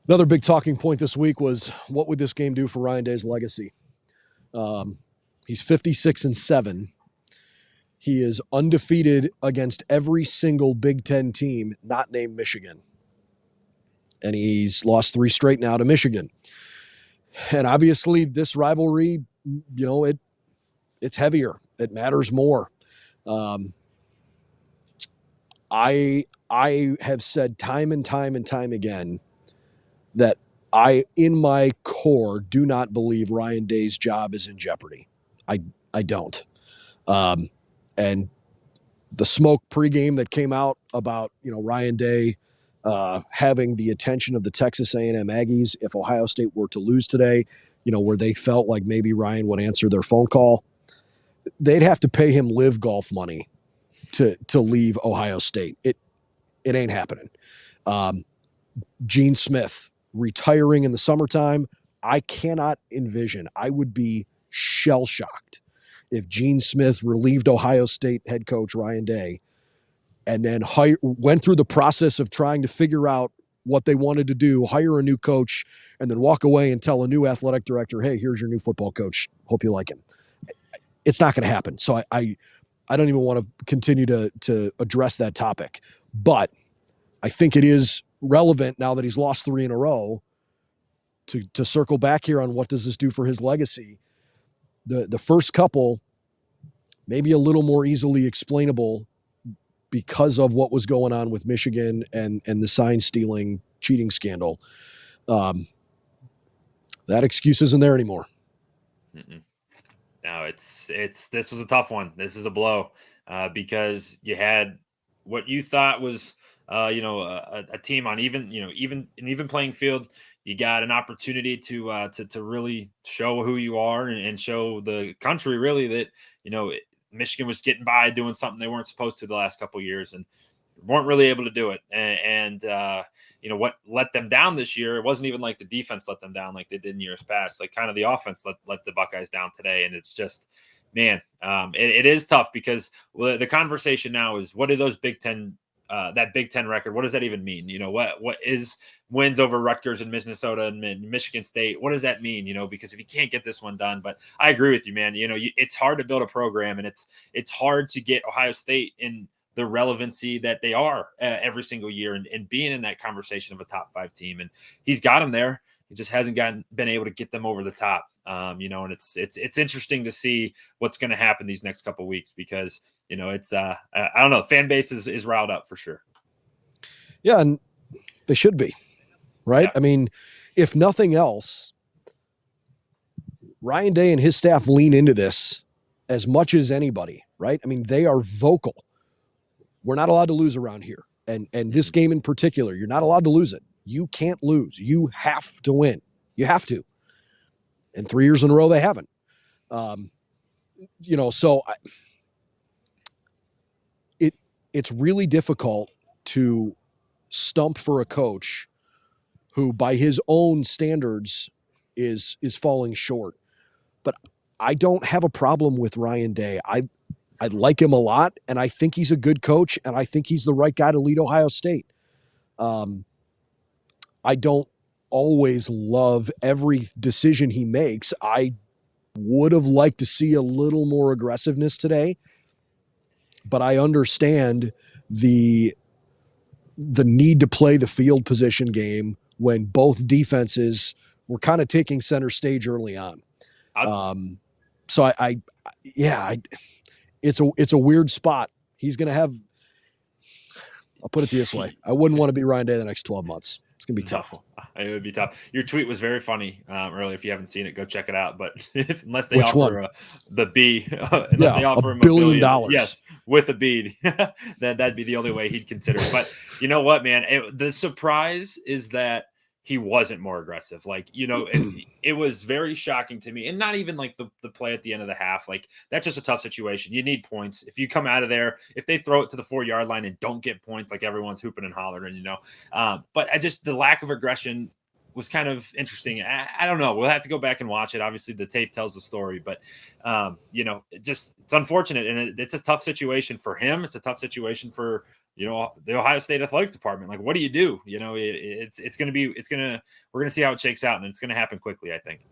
Another big talking point this week was what would this game do for Ryan Day's legacy? He's 56-7. He is undefeated against every single Big Ten team not named Michigan. And he's lost 3 straight now to Michigan. And obviously this rivalry, it's heavier. It matters more. I have said time and time and time again that I, in my core, do not believe Ryan Day's job is in jeopardy. I don't. And the smoke pregame that came out about, Ryan Day having the attention of the Texas A&M Aggies if Ohio State were to lose today, where they felt like maybe Ryan would answer their phone call, they'd have to pay him live golf money to leave Ohio State. It ain't happening. Gene Smith retiring in the summertime, I cannot envision. I would be shell-shocked if Gene Smith relieved Ohio State head coach Ryan Day and then went through the process of trying to figure out what they wanted to do, hire a new coach, and then walk away and tell a new athletic director, hey, here's your new football coach. Hope you like him. It's not going to happen. So I don't even want to continue to address that topic. But I think it is relevant now that he's lost 3 in a row to circle back here on what does this do for his legacy. The first couple, maybe a little more easily explainable because of what was going on with Michigan and the sign stealing cheating scandal. That excuse isn't there anymore. Mm-mm. No, this was a tough one. This is a blow because you had what you thought was, a team on even playing field. You got an opportunity to really show who you are and show the country really that, Michigan was getting by doing something they weren't supposed to the last couple of years and weren't really able to do it. And what let them down this year, it wasn't even like the defense let them down like they did in years past. Like kind of the offense let the Buckeyes down today. And it's just, man, it is tough because the conversation now is what do those Big Ten that Big Ten record, what does that even mean? What is wins over Rutgers and Minnesota and Michigan State? What does that mean? Because if you can't get this one done, but I agree with you, man. It's hard to build a program and it's hard to get Ohio State in the relevancy that they are every single year and being in that conversation of a top 5 team. And he's got them there. He just hasn't been able to get them over the top. And it's interesting to see what's going to happen these next couple of weeks because, it's I don't know, fan base is riled up for sure. Yeah. And they should be, right? Yeah. I mean, if nothing else, Ryan Day and his staff lean into this as much as anybody, right? I mean, they are vocal. We're not allowed to lose around here. And this game in particular, you're not allowed to lose it. You can't lose. You have to win. You have to. And 3 years in a row, they haven't. So it's really difficult to stump for a coach who, by his own standards, is falling short. But I don't have a problem with Ryan Day. I like him a lot, and I think he's a good coach, and I think he's the right guy to lead Ohio State. I don't always love every decision he makes. I would have liked to see a little more aggressiveness today, but I understand the need to play the field position game when both defenses were kind of taking center stage early on. It's a weird spot. He's going to have, I'll put it this way. I wouldn't want to be Ryan Day the next 12 months. It's going to be tough. It would be tough. Your tweet was very funny earlier. If you haven't seen it, go check it out. But unless they offer the B, unless they offer him $1 billion, yes, with a bead, then that'd be the only way he'd consider it. But you know what, man? The surprise is that he wasn't more aggressive. Like, it was very shocking to me. And not even like the play at the end of the half. Like, that's just a tough situation. You need points. If you come out of there, if they throw it to the 4-yard line and don't get points, like everyone's hooping and hollering, but the lack of aggression was kind of interesting. I don't know. We'll have to go back and watch it. Obviously the tape tells the story, but it's unfortunate. And it's a tough situation for him. It's a tough situation for, the Ohio State Athletic Department. Like, what do? We're going to see how it shakes out, and it's going to happen quickly, I think.